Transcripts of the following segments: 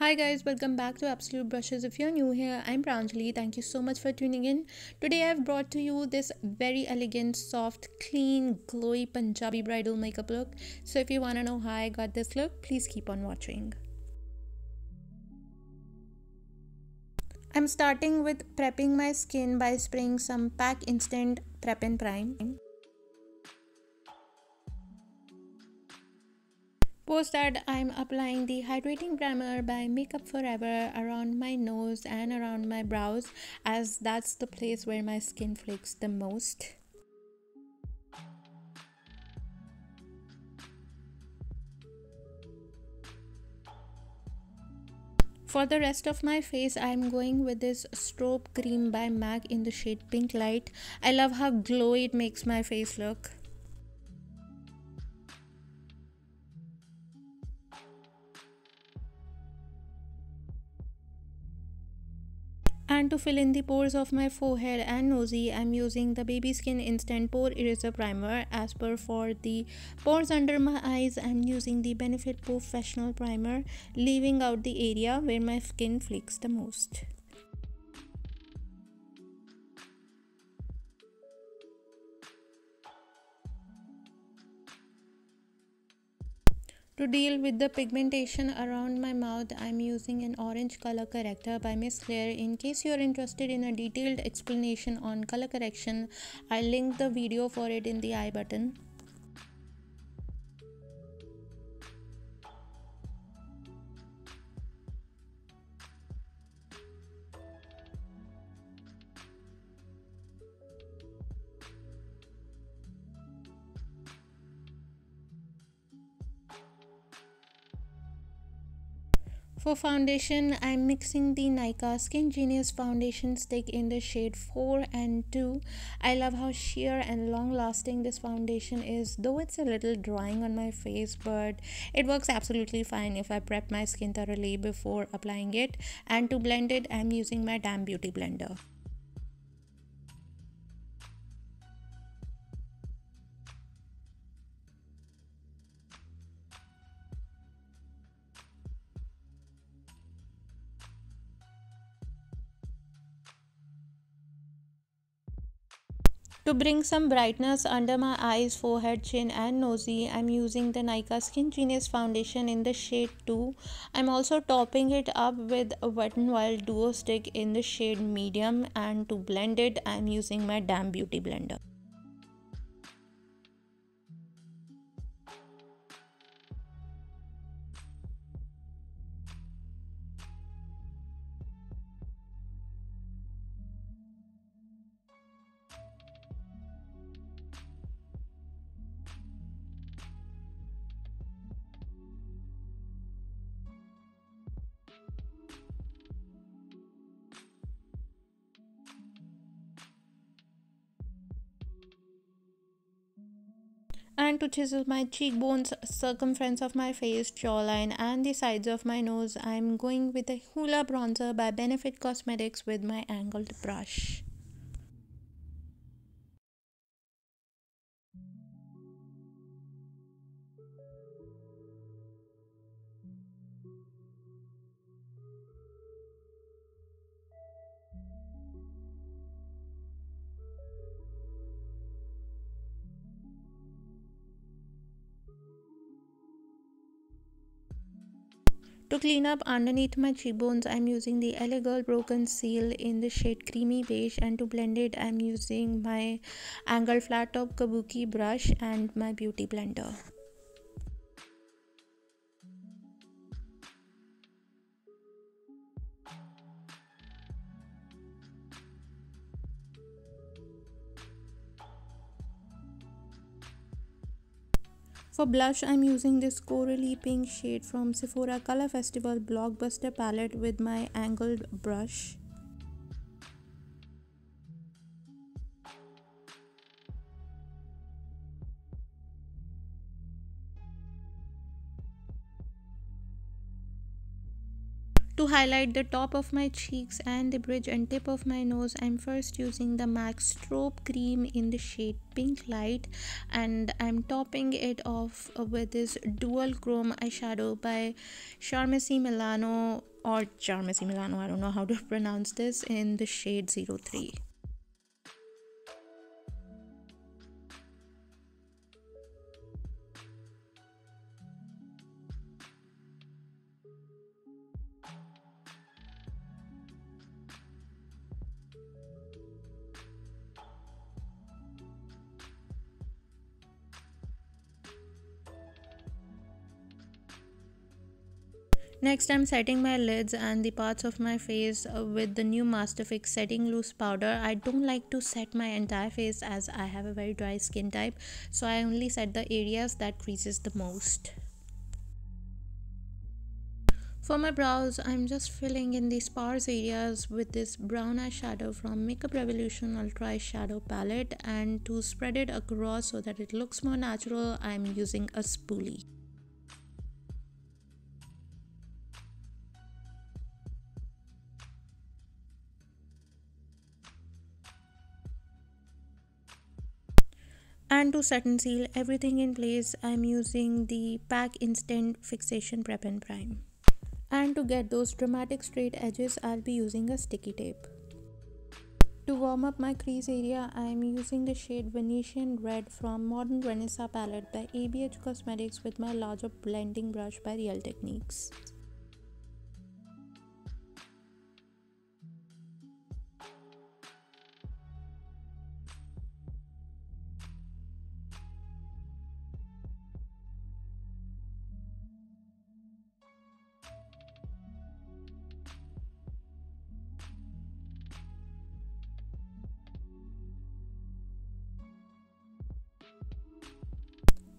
Hi guys, welcome back to Absolute Brushes. If you're new here, I'm Pranjali. Thank you so much for tuning in. Today I've brought to you this very elegant, soft, clean, glowy Punjabi bridal makeup look. So if you want to know how I got this look, please keep on watching. I'm starting with prepping my skin by spraying some Pack Instant Prep and Prime. Post that, I'm applying the hydrating primer by Makeup Forever around my nose and around my brows, as that's the place where my skin flakes the most. For the rest of my face, I'm going with this strobe cream by MAC in the shade Pink Light. I love how glowy it makes my face look. And to fill in the pores of my forehead and nosy, I'm using the Baby Skin Instant Pore Eraser Primer. As per for the pores under my eyes, I'm using the Benefit Professional Primer, leaving out the area where my skin flakes the most. To deal with the pigmentation around my mouth, I'm using an orange color corrector by Miss Claire. In case you're interested in a detailed explanation on color correction, I'll link the video for it in the I button. For foundation, I'm mixing the Nykaa Skin Genius foundation stick in the shade 4 and 2. I love how sheer and long lasting this foundation is, though it's a little drying on my face, but it works absolutely fine if I prep my skin thoroughly before applying it. And to blend it, I'm using my Damn Beauty blender. To bring some brightness under my eyes, forehead, chin and nosy, I'm using the Nykaa Skin Genius foundation in the shade 2. I'm also topping it up with a Wet n Wild Duo stick in the shade medium, and to blend it, I'm using my Damn Beauty blender. And to chisel my cheekbones, circumference of my face, jawline and the sides of my nose, I'm going with a Hoola bronzer by Benefit Cosmetics with my angled brush. To clean up underneath my cheekbones, I'm using the LA Girl Broken Seal in the shade Creamy Beige, and to blend it, I'm using my angled flat top kabuki brush and my beauty blender. For blush, I'm using this corally pink shade from Sephora Color Festival Blockbuster palette with my angled brush. To highlight the top of my cheeks and the bridge and tip of my nose, I'm first using the MAC Strobe Cream in the shade Pink Light, and I'm topping it off with this Dual Chrome eyeshadow by Charmesi Milano or Charmesi Milano, I don't know how to pronounce this, in the shade 03. Next, I'm setting my lids and the parts of my face with the new Masterfix Setting Loose Powder. I don't like to set my entire face as I have a very dry skin type, so I only set the areas that creases the most. For my brows, I'm just filling in the sparse areas with this brown eyeshadow from Makeup Revolution Ultra Eyeshadow Palette, and to spread it across so that it looks more natural, I'm using a spoolie. And to set and seal everything in place, I'm using the PAC Instant Fixation Prep and Prime. And to get those dramatic straight edges, I'll be using a sticky tape. To warm up my crease area, I'm using the shade Venetian Red from Modern Renaissance palette by ABH Cosmetics with my larger blending brush by Real Techniques.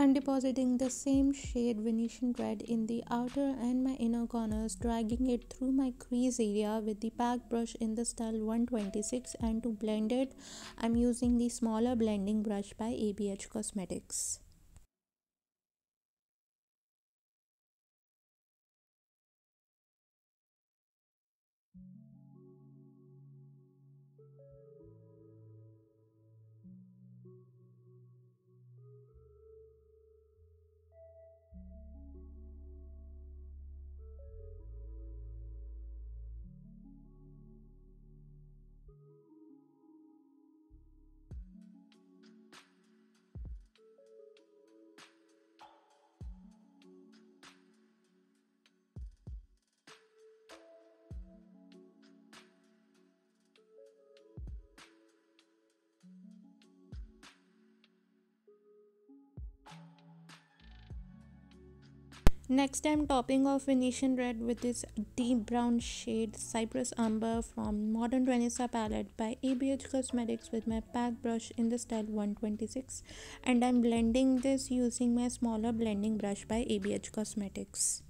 And depositing the same shade Venetian Red in the outer and my inner corners, dragging it through my crease area with the pack brush in the style 126, and to blend it, I'm using the smaller blending brush by ABH Cosmetics. Next, I'm topping off Venetian Red with this deep brown shade Cypress Amber from Modern Renaissance palette by ABH Cosmetics with my pack brush in the style 126, and I'm blending this using my smaller blending brush by ABH Cosmetics.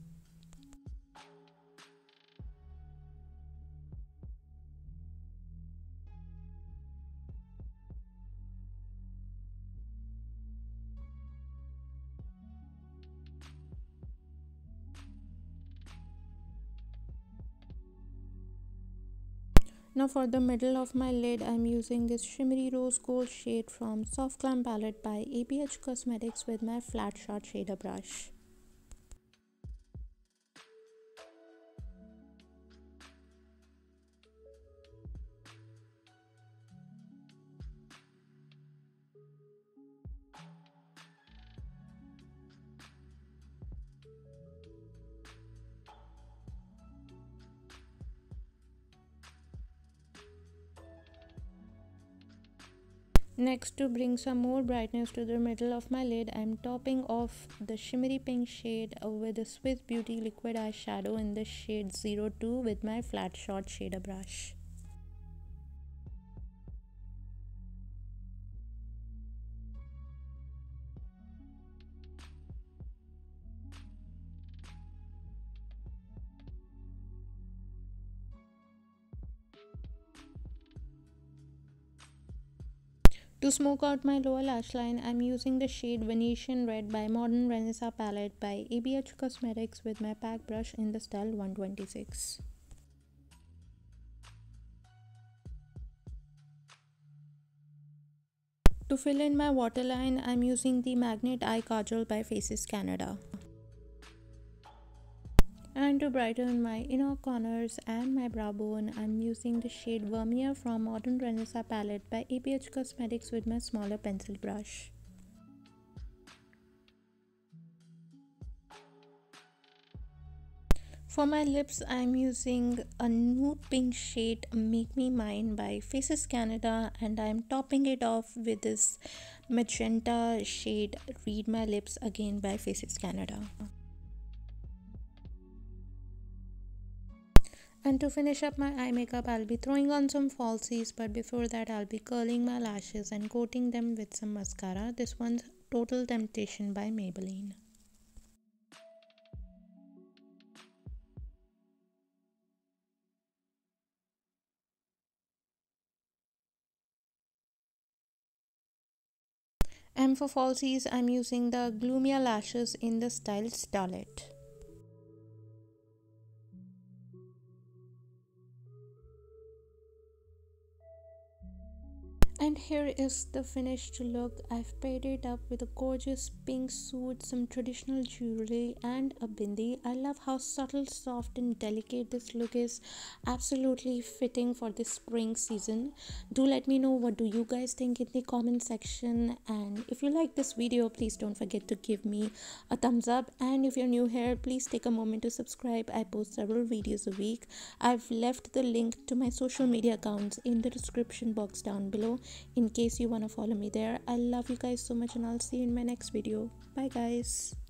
Now for the middle of my lid, I'm using this shimmery rose gold shade from Soft Glam palette by ABH Cosmetics with my flat shot shader brush. Next, to bring some more brightness to the middle of my lid, I'm topping off the shimmery pink shade with the Swiss Beauty liquid eyeshadow in the shade 02 with my flat shot shader brush. To smoke out my lower lash line, I'm using the shade Venetian Red by Modern Renaissance palette by ABH Cosmetics with my pack brush in the style 126. To fill in my waterline, I'm using the Magnet Eye Kajal by Faces Canada. And to brighten my inner corners and my brow bone, I'm using the shade Vermeer from Modern Renaissance palette by APH Cosmetics with my smaller pencil brush. For my lips, I'm using a nude pink shade Make Me Mine by Faces Canada, and I'm topping it off with this magenta shade Read My Lips again by Faces Canada. And to finish up my eye makeup, I'll be throwing on some falsies, but before that I'll be curling my lashes and coating them with some mascara. This one's Total Temptation by Maybelline. And for falsies, I'm using the Glumia lashes in the style Starlet. And here is the finished look. I've paired it up with a gorgeous pink suit, some traditional jewelry and a bindi. I love how subtle, soft and delicate this look is. Absolutely fitting for the spring season. Do let me know what do you guys think in the comment section, and if you like this video, please don't forget to give me a thumbs up, and if you're new here, please take a moment to subscribe. I post several videos a week. I've left the link to my social media accounts in the description box down below in case you want to follow me there. I love you guys so much, and I'll see you in my next video. Bye guys.